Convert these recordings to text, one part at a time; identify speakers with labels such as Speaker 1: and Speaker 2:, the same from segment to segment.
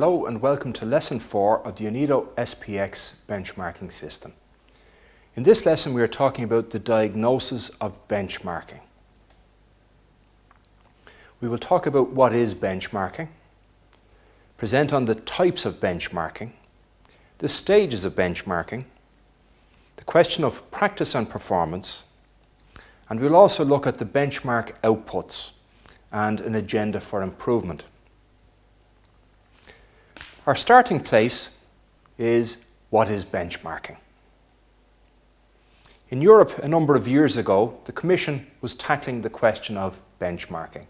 Speaker 1: Hello and welcome to Lesson 4 of the UNIDO SPX benchmarking system. In this lesson we are talking about the diagnosis of benchmarking. We will talk about what is benchmarking, present on the types of benchmarking, the stages of benchmarking, the question of practice and performance, and we'll also look at the benchmark outputs and an agenda for improvement. Our starting place is what is benchmarking. In Europe, a number of years ago, the Commission was tackling the question of benchmarking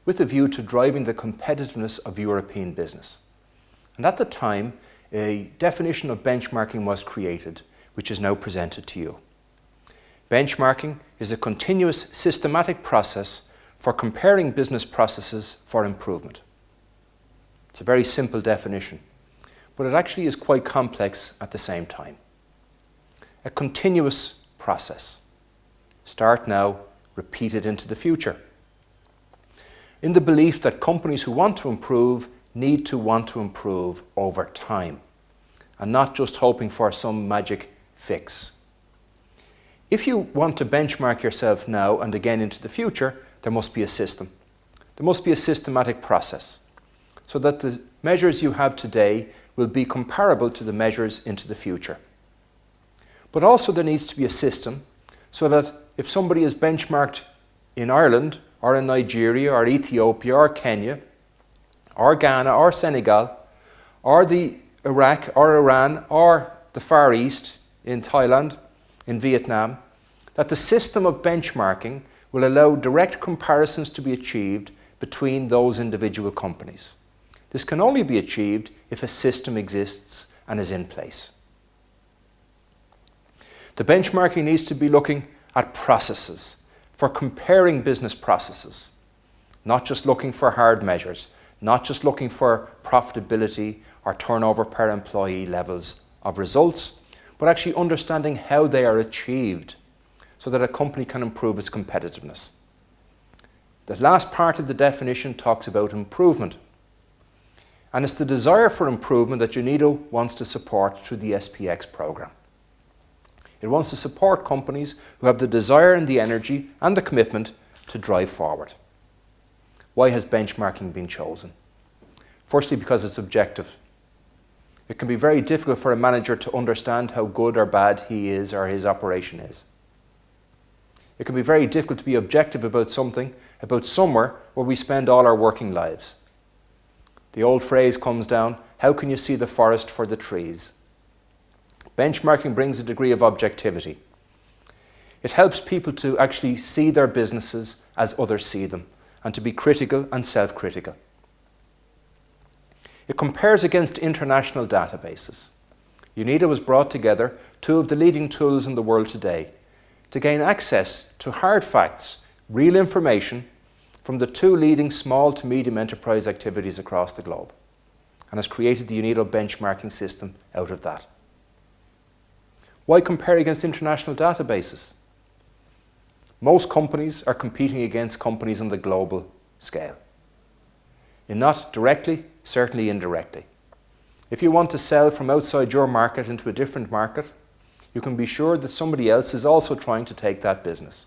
Speaker 1: with a view to driving the competitiveness of European business. And at the time, a definition of benchmarking was created, which is now presented to you. Benchmarking is a continuous, systematic process for comparing business processes for improvement. It's a very simple definition, but it actually is quite complex at the same time. A continuous process. Start now, repeat it into the future. In the belief that companies who want to improve need to want to improve over time, and not just hoping for some magic fix. If you want to benchmark yourself now and again into the future, there must be a system. There must be a systematic process, so that the measures you have today will be comparable to the measures into the future. But also there needs to be a system so that if somebody is benchmarked in Ireland or in Nigeria or Ethiopia or Kenya or Ghana or Senegal or the Iraq or Iran or the Far East in Thailand, in Vietnam, that the system of benchmarking will allow direct comparisons to be achieved between those individual companies. This can only be achieved if a system exists and is in place. The benchmarking needs to be looking at processes, for comparing business processes, not just looking for hard measures, not just looking for profitability or turnover per employee levels of results, but actually understanding how they are achieved so that a company can improve its competitiveness. The last part of the definition talks about improvement. And it's the desire for improvement that UNIDO wants to support through the SPX program. It wants to support companies who have the desire and the energy and the commitment to drive forward. Why has benchmarking been chosen? Firstly, because it's objective. It can be very difficult for a manager to understand how good or bad he is or his operation is. It can be very difficult to be objective about something, about somewhere where we spend all our working lives. The old phrase comes down, how can you see the forest for the trees? Benchmarking brings a degree of objectivity. It helps people to actually see their businesses as others see them and to be critical and self-critical. It compares against international databases. UNIDO has brought together two of the leading tools in the world today to gain access to hard facts, real information, from the two leading small to medium enterprise activities across the globe, and has created the UNIDO benchmarking system out of that. Why compare against international databases? Most companies are competing against companies on the global scale. And not directly, certainly indirectly. If you want to sell from outside your market into a different market, you can be sure that somebody else is also trying to take that business.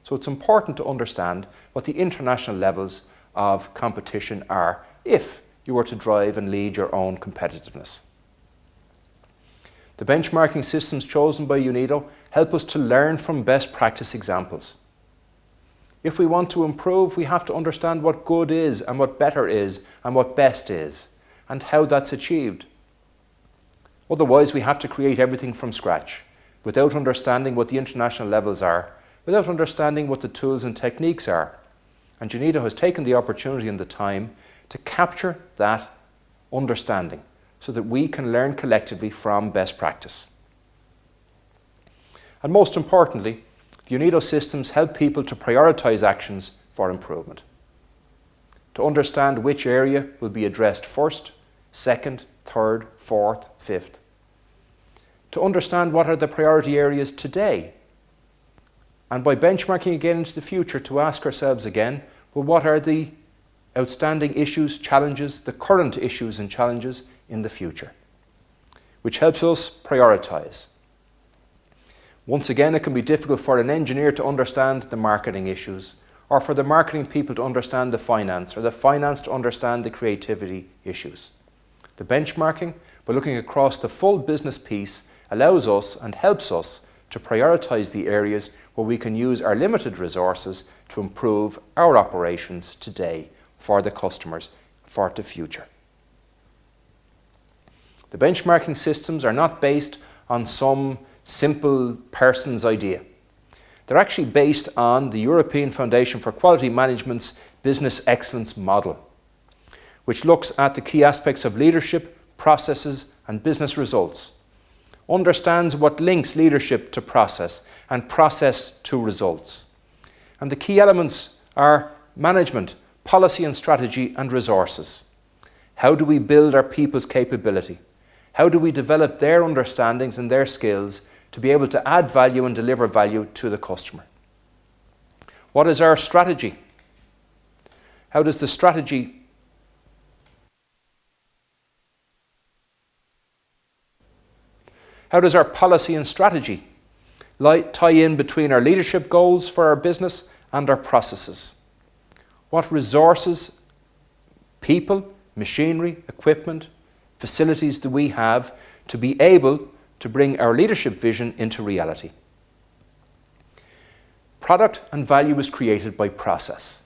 Speaker 1: So it's important to understand what the international levels of competition are if you were to drive and lead your own competitiveness. The benchmarking systems chosen by UNIDO help us to learn from best practice examples. If we want to improve, we have to understand what good is and what better is and what best is and how that's achieved. Otherwise, we have to create everything from scratch without understanding what the international levels are, without understanding what the tools and techniques are. And UNIDO has taken the opportunity and the time to capture that understanding so that we can learn collectively from best practice. And most importantly, the UNIDO systems help people to prioritise actions for improvement, to understand which area will be addressed first, second, third, fourth, fifth, to understand what are the priority areas today, and by benchmarking again into the future to ask ourselves again, well, what are the outstanding issues, challenges, the current issues and challenges in the future, which helps us prioritise. Once again, it can be difficult for an engineer to understand the marketing issues, or for the marketing people to understand the finance, or the finance to understand the creativity issues. The benchmarking, by looking across the full business piece, allows us and helps us to prioritise the areas where we can use our limited resources to improve our operations today for the customers for the future. The benchmarking systems are not based on some simple person's idea. They're actually based on the European Foundation for Quality Management's Business Excellence model, which looks at the key aspects of leadership, processes and business results, understands what links leadership to process and process to results. And the key elements are management, policy and strategy and resources. How do we build our people's capability? How do we develop their understandings and their skills to be able to add value and deliver value to the customer? What is our strategy? How does the strategy How does our policy and strategy tie in between our leadership goals for our business and our processes? What resources, people, machinery, equipment, facilities do we have to be able to bring our leadership vision into reality? Product and value is created by process.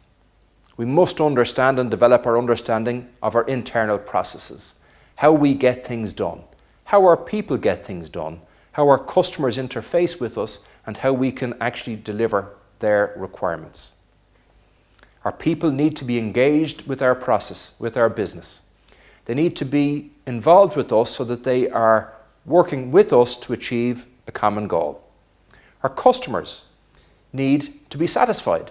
Speaker 1: We must understand and develop our understanding of our internal processes, how we get things done, how our people get things done, how our customers interface with us, and how we can actually deliver their requirements. Our people need to be engaged with our process, with our business. They need to be involved with us so that they are working with us to achieve a common goal. Our customers need to be satisfied.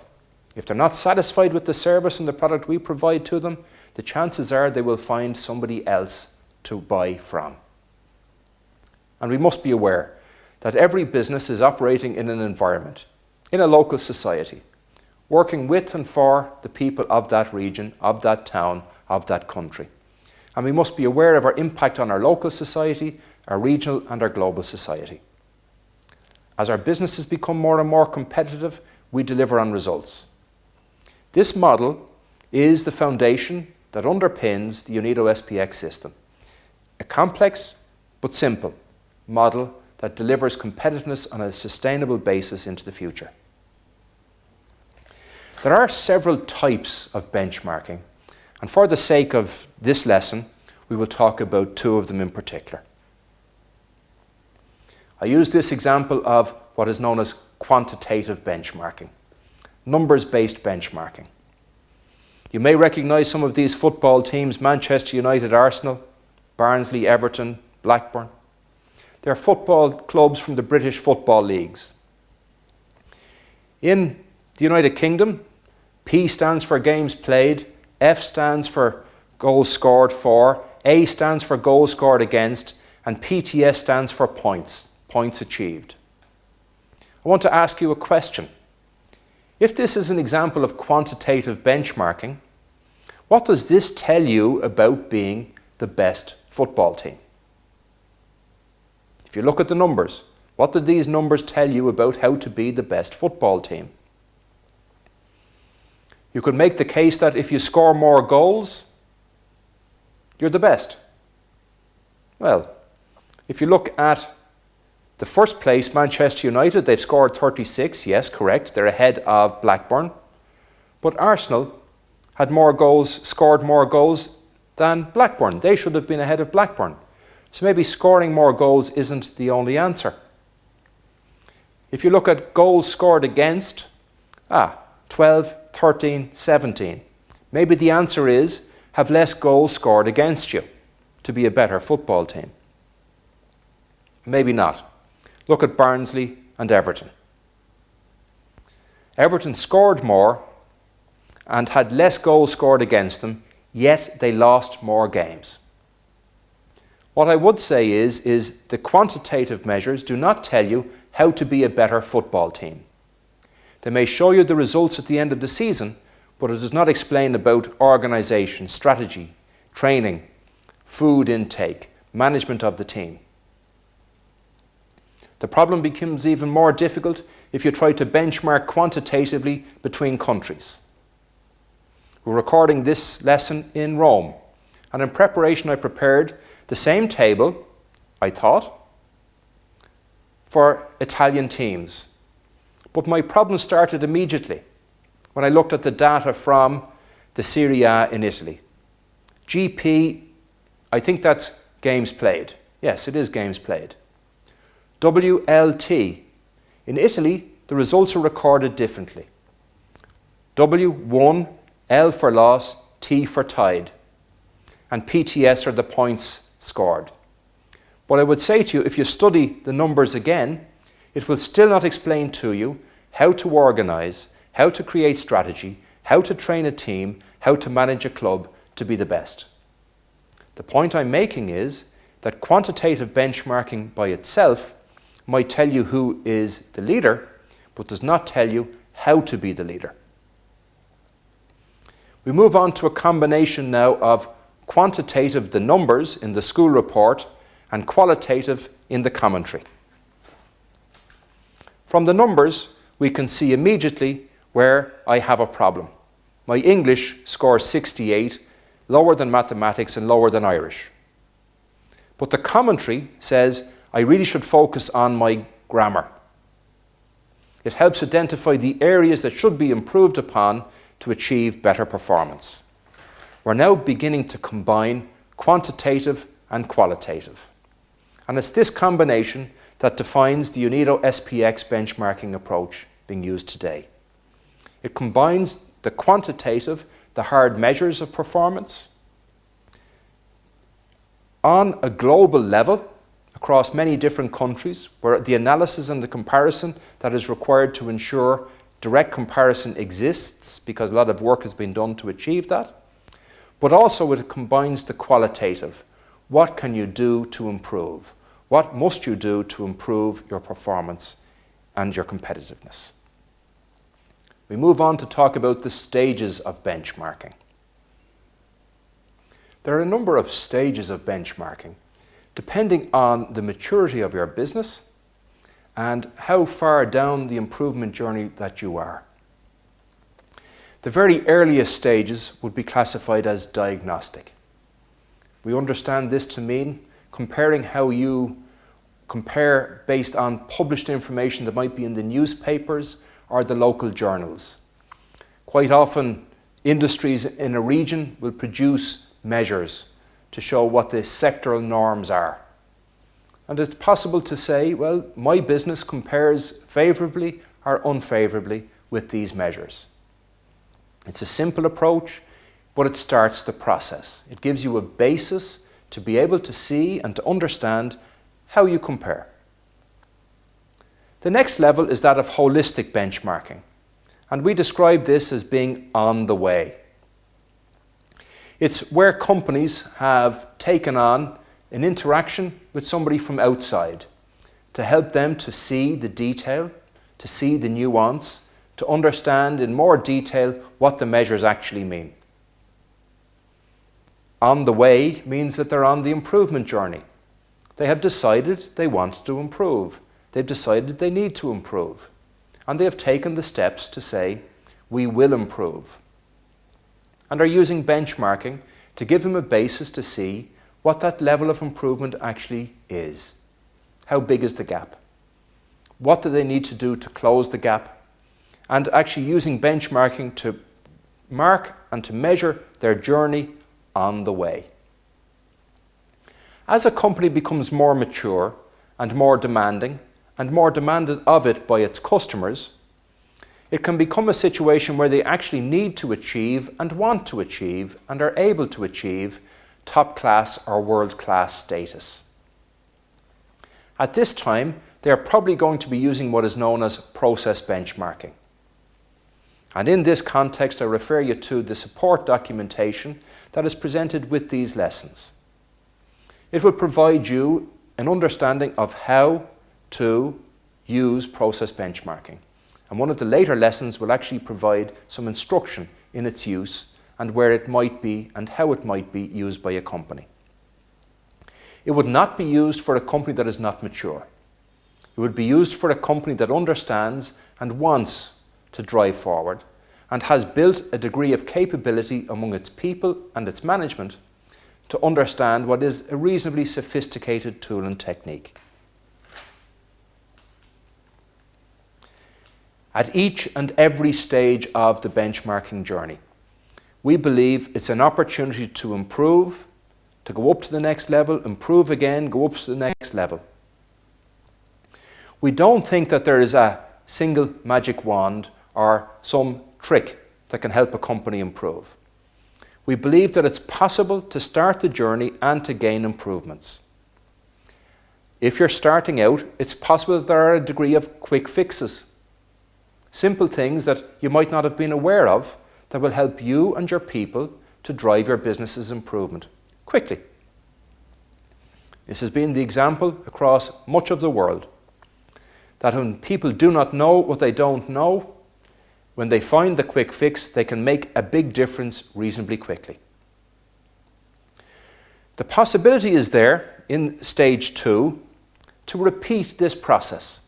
Speaker 1: If they're not satisfied with the service and the product we provide to them, the chances are they will find somebody else to buy from. And we must be aware that every business is operating in an environment, in a local society, working with and for the people of that region, of that town, of that country. And we must be aware of our impact on our local society, our regional and our global society. As our businesses become more and more competitive, we deliver on results. This model is the foundation that underpins the UNIDO SPX system. A complex but simple model that delivers competitiveness on a sustainable basis into the future. There are several types of benchmarking, and for the sake of this lesson, we will talk about two of them in particular. I use this example of what is known as quantitative benchmarking, numbers-based benchmarking. You may recognise some of these football teams: Manchester United, Arsenal, Barnsley, Everton, Blackburn. They are football clubs from the British football leagues. In the United Kingdom, P stands for games played, F stands for goals scored for, A stands for goals scored against, and PTS stands for points, points achieved. I want to ask you a question. If this is an example of quantitative benchmarking, what does this tell you about being the best football team? If you look at the numbers, what do these numbers tell you about how to be the best football team? You could make the case that if you score more goals, you're the best. Well, if you look at the first place, Manchester United, they've scored 36, yes, correct, they're ahead of Blackburn. But Arsenal had more goals, scored more goals than Blackburn. They should have been ahead of Blackburn. So maybe scoring more goals isn't the only answer. If you look at goals scored against, 12, 13, 17. Maybe the answer is have less goals scored against you to be a better football team. Maybe not. Look at Barnsley and Everton. Everton scored more and had less goals scored against them, yet they lost more games. What I would say is the quantitative measures do not tell you how to be a better football team. They may show you the results at the end of the season, but it does not explain about organisation, strategy, training, food intake, management of the team. The problem becomes even more difficult if you try to benchmark quantitatively between countries. We're recording this lesson in Rome, and in preparation I prepared the same table, I thought, for Italian teams. But my problem started immediately when I looked at the data from the Serie A in Italy. GP, I think that's games played. Yes, it is games played. WLT. In Italy, the results are recorded differently. W, won, L for loss, T for tied. And PTS are the points scored. But I would say to you, if you study the numbers again, it will still not explain to you how to organise, how to create strategy, how to train a team, how to manage a club to be the best. The point I'm making is that quantitative benchmarking by itself might tell you who is the leader, but does not tell you how to be the leader. We move on to a combination now of quantitative, the numbers in the school report, and qualitative in the commentary. From the numbers, we can see immediately where I have a problem. My English scores 68, lower than mathematics and lower than Irish. But the commentary says I really should focus on my grammar. It helps identify the areas that should be improved upon to achieve better performance. We're now beginning to combine quantitative and qualitative. And it's this combination that defines the UNIDO SPX benchmarking approach being used today. It combines the quantitative, the hard measures of performance, on a global level across many different countries, where the analysis and the comparison that is required to ensure direct comparison exists, because a lot of work has been done to achieve that. But also it combines the qualitative. What can you do to improve? What must you do to improve your performance and your competitiveness? We move on to talk about the stages of benchmarking. There are a number of stages of benchmarking, depending on the maturity of your business and how far down the improvement journey that you are. The very earliest stages would be classified as diagnostic. We understand this to mean comparing how you compare based on published information that might be in the newspapers or the local journals. Quite often, industries in a region will produce measures to show what the sectoral norms are. And it's possible to say, well, my business compares favourably or unfavourably with these measures. It's a simple approach, but it starts the process. It gives you a basis to be able to see and to understand how you compare. The next level is that of holistic benchmarking, and we describe this as being on the way. It's where companies have taken on an interaction with somebody from outside to help them to see the detail, to see the nuance, to understand in more detail what the measures actually mean. On the way means that they're on the improvement journey. They have decided they want to improve. They've decided they need to improve. And they have taken the steps to say, we will improve. And are using benchmarking to give them a basis to see what that level of improvement actually is. How big is the gap? What do they need to do to close the gap? And actually using benchmarking to mark and to measure their journey on the way. As a company becomes more mature and more demanding and more demanded of it by its customers, it can become a situation where they actually need to achieve and want to achieve and are able to achieve top class or world class status. At this time, they are probably going to be using what is known as process benchmarking. And in this context, I refer you to the support documentation that is presented with these lessons. It will provide you an understanding of how to use process benchmarking And one of the later lessons will actually provide some instruction in its use and where it might be and how it might be used by a company. It would not be used for a company that is not mature. It would be used for a company that understands and wants to drive forward and has built a degree of capability among its people and its management to understand what is a reasonably sophisticated tool and technique. At each and every stage of the benchmarking journey, we believe it's an opportunity to improve, to go up to the next level, improve again, go up to the next level. We don't think that there is a single magic wand or some trick that can help a company improve. We believe that it's possible to start the journey and to gain improvements. If you're starting out, it's possible that there are a degree of quick fixes. Simple things that you might not have been aware of that will help you and your people to drive your business's improvement quickly. This has been the example across much of the world, that when people do not know what they don't know, when they find the quick fix, they can make a big difference reasonably quickly. The possibility is there in stage 2 to repeat this process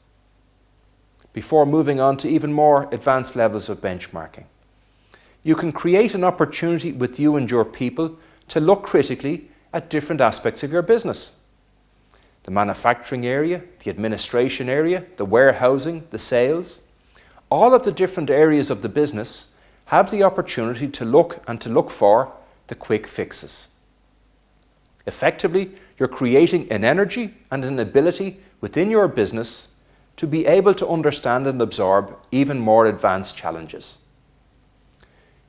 Speaker 1: before moving on to even more advanced levels of benchmarking. You can create an opportunity with you and your people to look critically at different aspects of your business. The manufacturing area, the administration area, the warehousing, the sales. All of the different areas of the business have the opportunity to look for the quick fixes. Effectively, you're creating an energy and an ability within your business to be able to understand and absorb even more advanced challenges.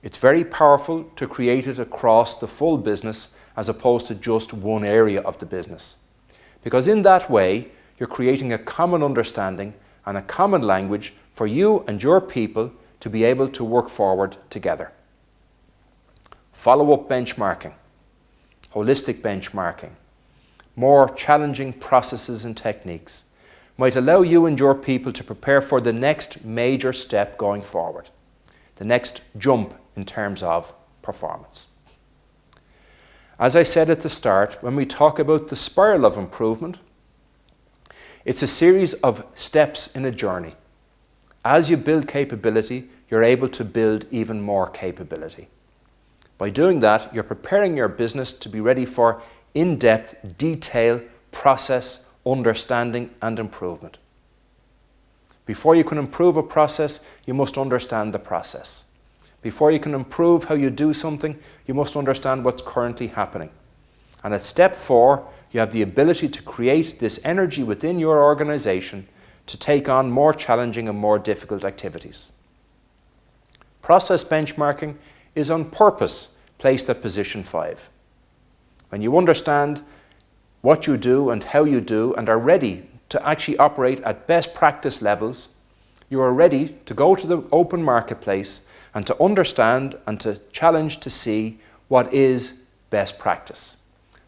Speaker 1: It's very powerful to create it across the full business as opposed to just one area of the business. Because in that way, you're creating a common understanding and a common language for you and your people to be able to work forward together. Follow-up benchmarking, holistic benchmarking, more challenging processes and techniques might allow you and your people to prepare for the next major step going forward, the next jump in terms of performance. As I said at the start, when we talk about the spiral of improvement, it's a series of steps in a journey. As you build capability, you're able to build even more capability. By doing that, you're preparing your business to be ready for in-depth, detail, process, understanding, and improvement. Before you can improve a process, you must understand the process. Before you can improve how you do something, you must understand what's currently happening. And at step 4, you have the ability to create this energy within your organization to take on more challenging and more difficult activities. Process benchmarking is on purpose placed at position 5. When you understand what you do and how you do and are ready to actually operate at best practice levels, you are ready to go to the open marketplace and to understand and to challenge to see what is best practice.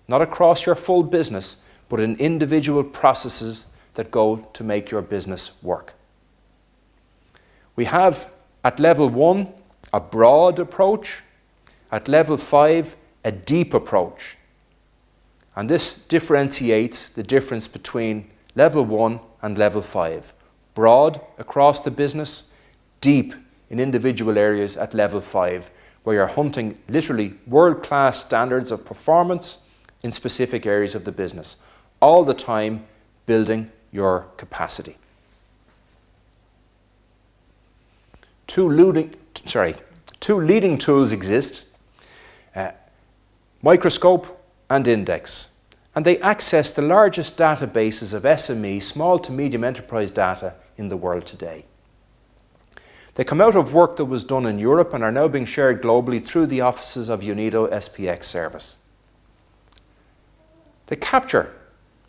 Speaker 1: Not across your full business, but in individual processes that go to make your business work. We have at level 1 a broad approach, at level 5 a deep approach. And this differentiates the difference between level 1 and level 5. Broad across the business, deep in individual areas at level 5, where you're hunting literally world-class standards of performance in specific areas of the business, all the time building your capacity. Two leading tools exist, Microscope and Index, and they access the largest databases of SME, small to medium enterprise data in the world today. They come out of work that was done in Europe and are now being shared globally through the offices of UNIDO SPX service. They capture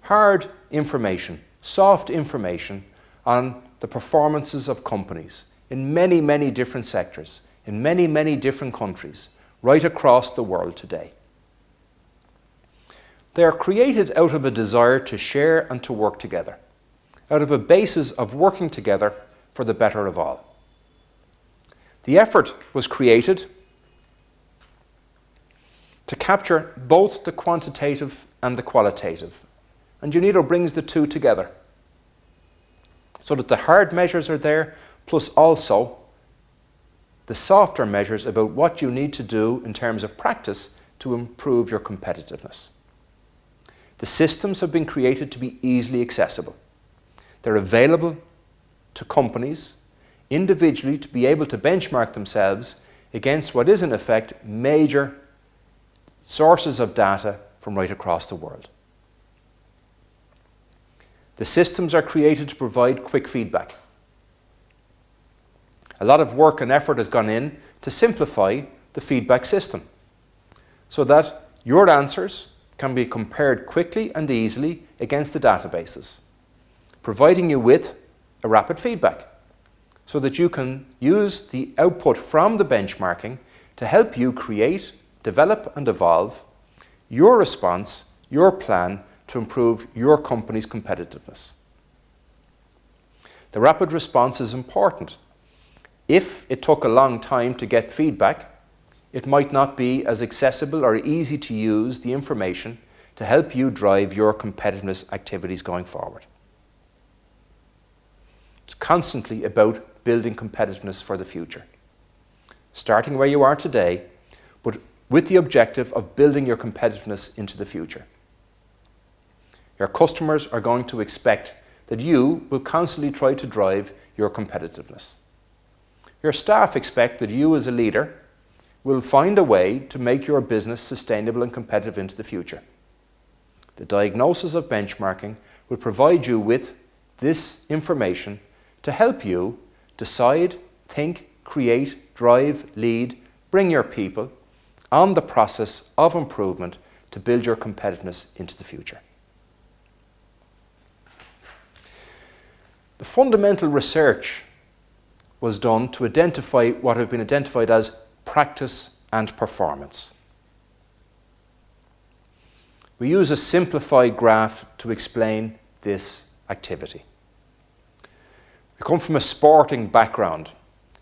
Speaker 1: hard information, soft information on the performances of companies in many, many different sectors, in many, many different countries, right across the world today. They are created out of a desire to share and to work together, out of a basis of working together for the better of all. The effort was created to capture both the quantitative and the qualitative. And UNIDO brings the two together so that the hard measures are there, plus also the softer measures about what you need to do in terms of practice to improve your competitiveness. The systems have been created to be easily accessible. They're available to companies individually to be able to benchmark themselves against what is in effect major sources of data from right across the world. The systems are created to provide quick feedback. A lot of work and effort has gone in to simplify the feedback system so that your answers can be compared quickly and easily against the databases, providing you with a rapid feedback so that you can use the output from the benchmarking to help you create, develop and evolve your response, your plan to improve your company's competitiveness. The rapid response is important. If it took a long time to get feedback, it might not be as accessible or easy to use the information to help you drive your competitiveness activities going forward. It's constantly about building competitiveness for the future. Starting where you are today, but with the objective of building your competitiveness into the future. Your customers are going to expect that you will constantly try to drive your competitiveness. Your staff expect that you as a leader will find a way to make your business sustainable and competitive into the future. The diagnosis of benchmarking will provide you with this information to help you decide, think, create, drive, lead, bring your people on the process of improvement to build your competitiveness into the future. The fundamental research was done to identify what have been identified as practice and performance. We use a simplified graph to explain this activity. We come from a sporting background.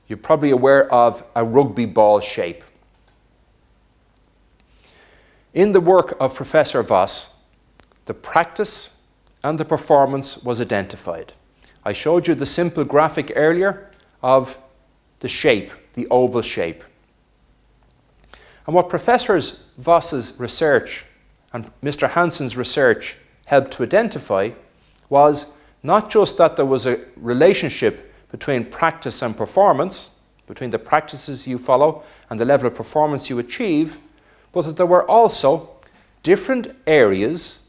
Speaker 1: You're probably aware of a rugby ball shape. In the work of Professor Voss, the practice and the performance was identified. I showed you the simple graphic earlier of the shape, the oval shape. And what Professor Voss's research and Mr. Hansen's research helped to identify was not just that there was a relationship between practice and performance, between the practices you follow and the level of performance you achieve, but that there were also different areas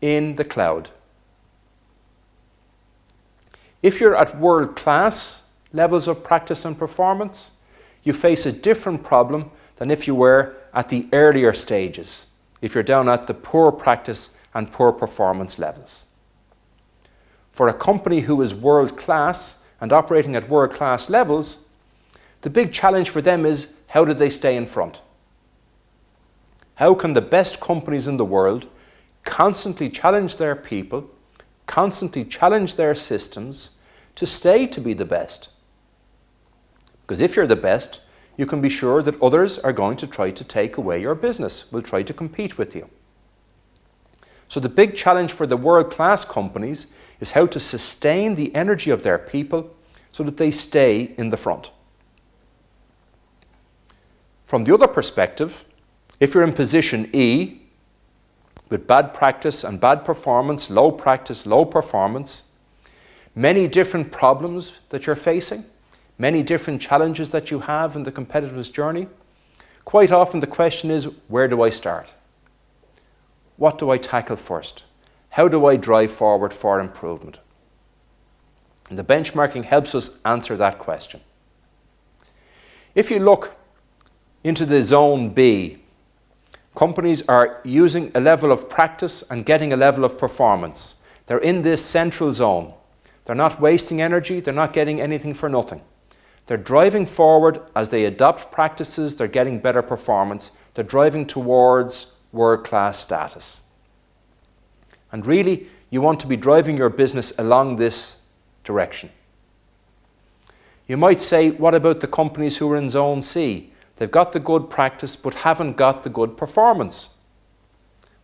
Speaker 1: in the cloud. If you're at world-class levels of practice and performance, you face a different problem than if you were at the earlier stages, if you're down at the poor practice and poor performance levels. For a company who is world-class and operating at world-class levels, the big challenge for them is how do they stay in front? How can the best companies in the world constantly challenge their people, constantly challenge their systems to stay to be the best? Because if you're the best, you can be sure that others are going to try to take away your business, will try to compete with you. So the big challenge for the world-class companies is how to sustain the energy of their people so that they stay in the front. From the other perspective, if you're in position E, with bad practice and bad performance, low practice, low performance, many different problems that you're facing, many different challenges that you have in the competitiveness journey, quite often the question is, where do I start? What do I tackle first? How do I drive forward for improvement? And the benchmarking helps us answer that question. If you look into the zone B, companies are using a level of practice and getting a level of performance. They're in this central zone. They're not wasting energy. They're not getting anything for nothing. They're driving forward as they adopt practices. They're getting better performance. They're driving towards world-class status. And really, you want to be driving your business along this direction. You might say, what about the companies who are in Zone C? They've got the good practice but haven't got the good performance.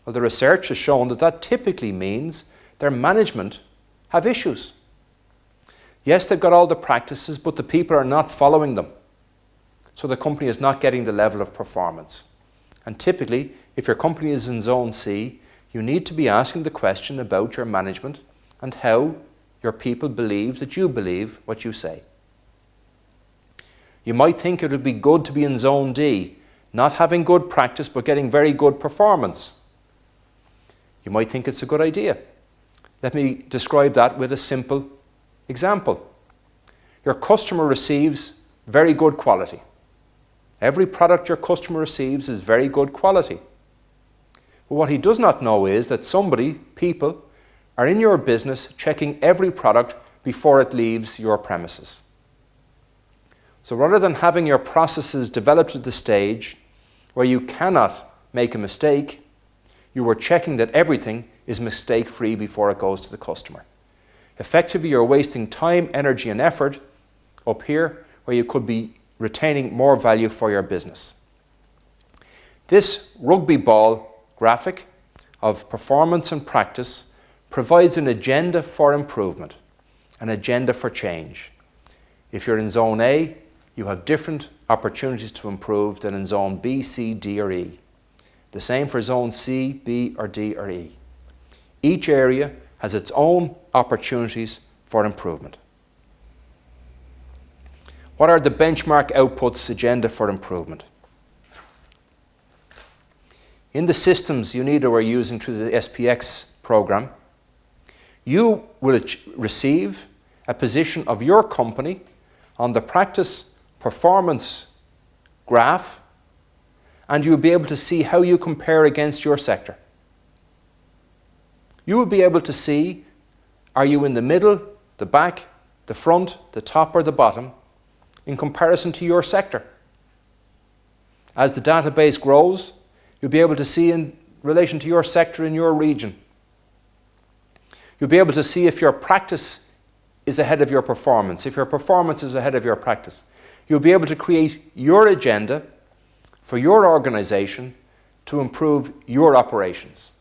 Speaker 1: Well, the research has shown that that typically means their management have issues. Yes, they've got all the practices, but the people are not following them. So the company is not getting the level of performance. And typically, if your company is in Zone C, you need to be asking the question about your management and how your people believe that you believe what you say. You might think it would be good to be in Zone D, not having good practice but getting very good performance. You might think it's a good idea. Let me describe that with a simple example. Your customer receives very good quality. Every product your customer receives is very good quality. But what he does not know is that people, are in your business checking every product before it leaves your premises. So rather than having your processes developed at the stage where you cannot make a mistake, you are checking that everything is mistake-free before it goes to the customer. Effectively, you're wasting time, energy and effort up here where you could be retaining more value for your business. This rugby ball graphic of performance and practice provides an agenda for improvement, an agenda for change. If you're in Zone A, you have different opportunities to improve than in Zone B, C, D or E. The same for Zone C, B or D or E. Each area has its own opportunities for improvement. What are the benchmark outputs agenda for improvement? In the systems UNIDO are using through the SPX program, you will receive a position of your company on the practice performance graph, and you'll be able to see how you compare against your sector. You will be able to see, are you in the middle, the back, the front, the top or the bottom in comparison to your sector. As the database grows, you'll be able to see in relation to your sector in your region. You'll be able to see if your practice is ahead of your performance, if your performance is ahead of your practice. You'll be able to create your agenda for your organization to improve your operations.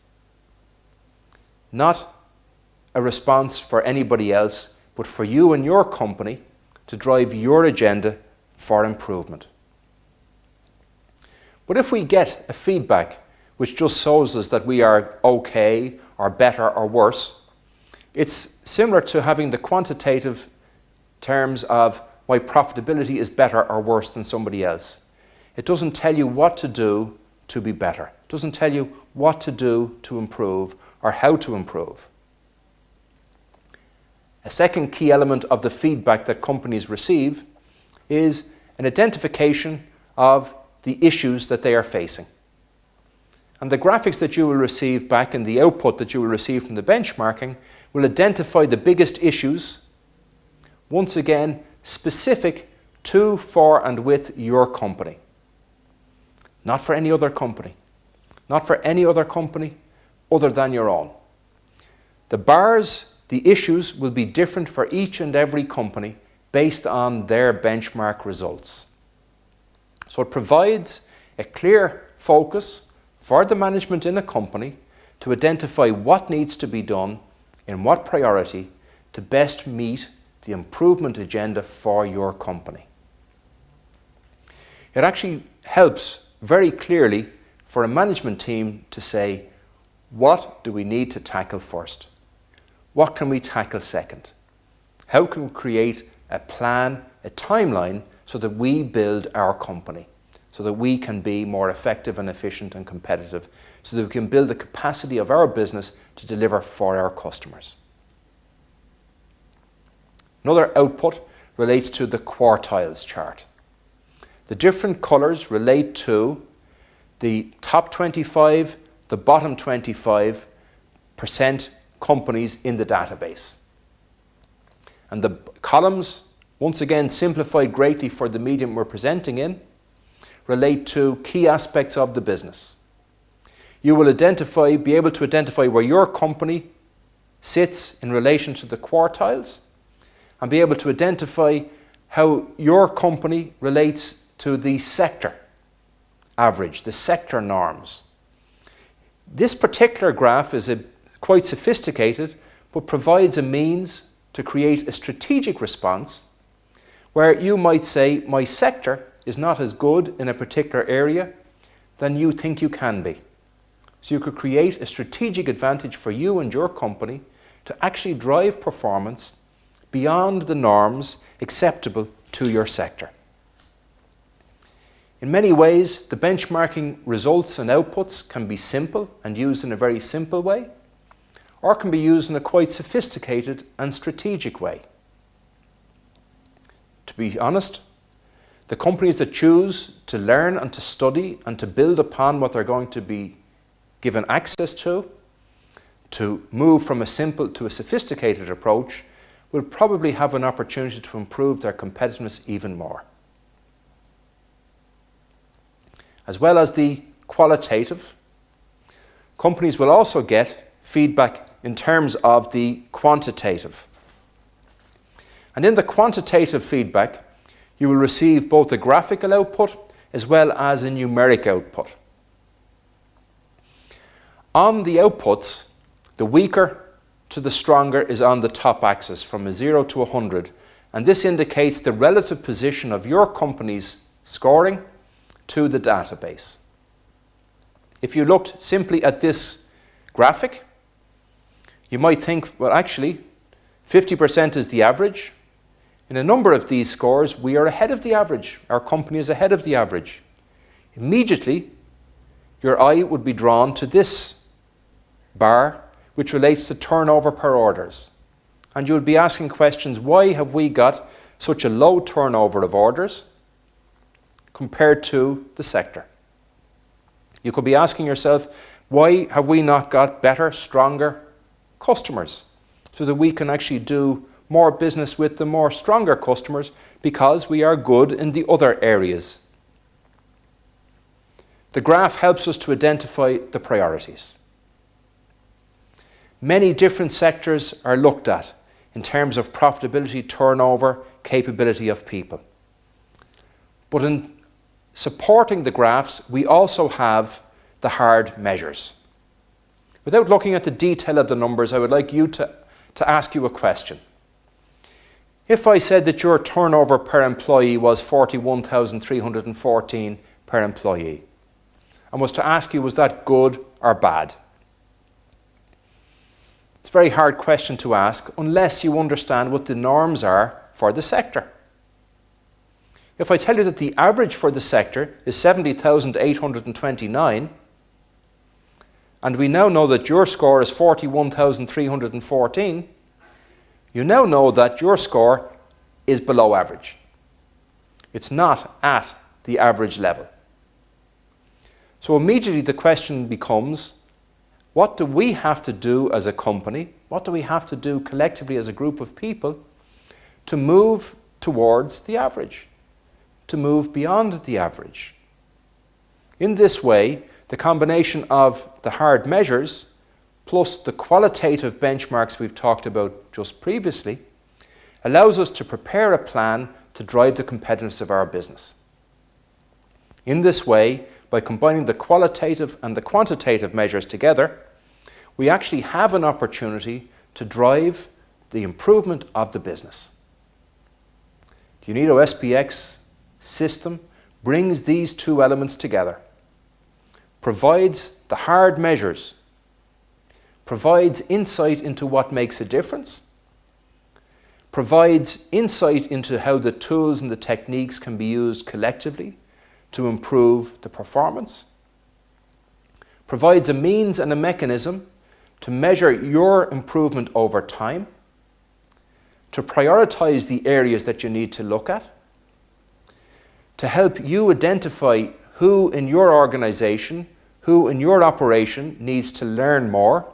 Speaker 1: Not a response for anybody else, but for you and your company to drive your agenda for improvement. But if we get a feedback which just shows us that we are okay or better or worse, it's similar to having the quantitative terms of why profitability is better or worse than somebody else. It doesn't tell you what to do to be better. It doesn't tell you what to do to improve or how to improve. A second key element of the feedback that companies receive is an identification of the issues that they are facing. And the graphics that you will receive back and the output that you will receive from the benchmarking will identify the biggest issues, once again, specific to, for, and with your company. Not for any other company. Not for any other company other than your own. The bars, the issues will be different for each and every company based on their benchmark results. So it provides a clear focus for the management in a company to identify what needs to be done in what priority to best meet the improvement agenda for your company. It actually helps very clearly for a management team to say, what do we need to tackle first? What can we tackle second? How can we create a plan, a timeline, so that we build our company, so that we can be more effective and efficient and competitive, so that we can build the capacity of our business to deliver for our customers. Another output relates to the quartiles chart. The different colours relate to the top 25, the bottom 25% companies in the database. And the columns, once again simplified greatly for the medium we're presenting in, relate to key aspects of the business. You will be able to identify where your company sits in relation to the quartiles and be able to identify how your company relates to the sector average, the sector norms. This particular graph is quite sophisticated, but provides a means to create a strategic response where you might say, my sector is not as good in a particular area than you think you can be. So you could create a strategic advantage for you and your company to actually drive performance beyond the norms acceptable to your sector. In many ways, the benchmarking results and outputs can be simple and used in a very simple way, or can be used in a quite sophisticated and strategic way. To be honest, the companies that choose to learn and to study and to build upon what they're going to be given access to move from a simple to a sophisticated approach, will probably have an opportunity to improve their competitiveness even more. As well as the qualitative, companies will also get feedback in terms of the quantitative. And in the quantitative feedback, you will receive both a graphical output as well as a numeric output. On the outputs, the weaker to the stronger is on the top axis from a 0 to 100, and this indicates the relative position of your company's scoring to the database. If you looked simply at this graphic, you might think, well, actually, 50% is the average. In a number of these scores, we are ahead of the average. Our company is ahead of the average. Immediately, your eye would be drawn to this bar, which relates to turnover per orders. And you would be asking questions, why have we got such a low turnover of orders compared to the sector? You could be asking yourself, why have we not got better, stronger customers so that we can actually do more business with the more stronger customers because we are good in the other areas? The graph helps us to identify the priorities. Many different sectors are looked at in terms of profitability, turnover, capability of people. But in supporting the graphs, we also have the hard measures. Without looking at the detail of the numbers, I would like you to ask you a question. If I said that your turnover per employee was 41,314 per employee, and was to ask you, was that good or bad? It's a very hard question to ask unless you understand what the norms are for the sector. If I tell you that the average for the sector is 70,829, and we now know that your score is 41,314, you now know that your score is below average. It's not at the average level. So immediately the question becomes, what do we have to do as a company? What do we have to do collectively as a group of people to move towards the average, to move beyond the average? In this way, the combination of the hard measures plus the qualitative benchmarks we've talked about just previously allows us to prepare a plan to drive the competitiveness of our business. In this way, by combining the qualitative and the quantitative measures together, we actually have an opportunity to drive the improvement of the business. The UNIDO SPX system brings these two elements together, provides the hard measures, provides insight into what makes a difference, provides insight into how the tools and the techniques can be used collectively to improve the performance, provides a means and a mechanism to measure your improvement over time, to prioritize the areas that you need to look at, to help you identify who in your organization, who in your operation needs to learn more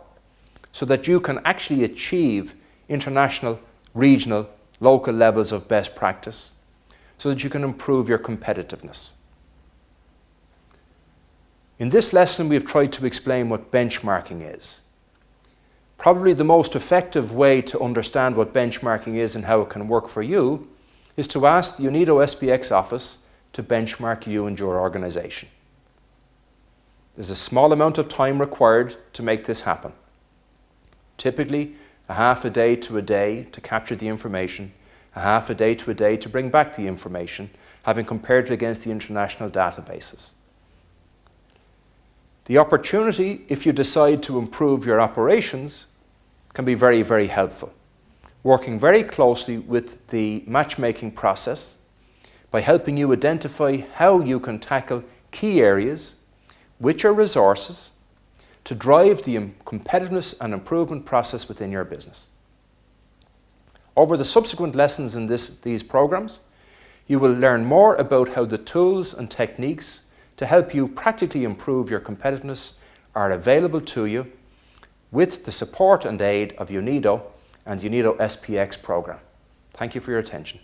Speaker 1: so that you can actually achieve international, regional, local levels of best practice so that you can improve your competitiveness. In this lesson, we have tried to explain what benchmarking is. Probably the most effective way to understand what benchmarking is and how it can work for you is to ask the UNIDO SPX office to benchmark you and your organisation. There's a small amount of time required to make this happen. Typically, a half a day to a day to capture the information, a half a day to a day to bring back the information, having compared it against the international databases. The opportunity, if you decide to improve your operations, can be very, very helpful. Working very closely with the matchmaking process by helping you identify how you can tackle key areas, which are resources, to drive the competitiveness and improvement process within your business. Over the subsequent lessons in these programs, you will learn more about how the tools and techniques to help you practically improve your competitiveness are available to you with the support and aid of UNIDO and UNIDO SPX program. Thank you for your attention.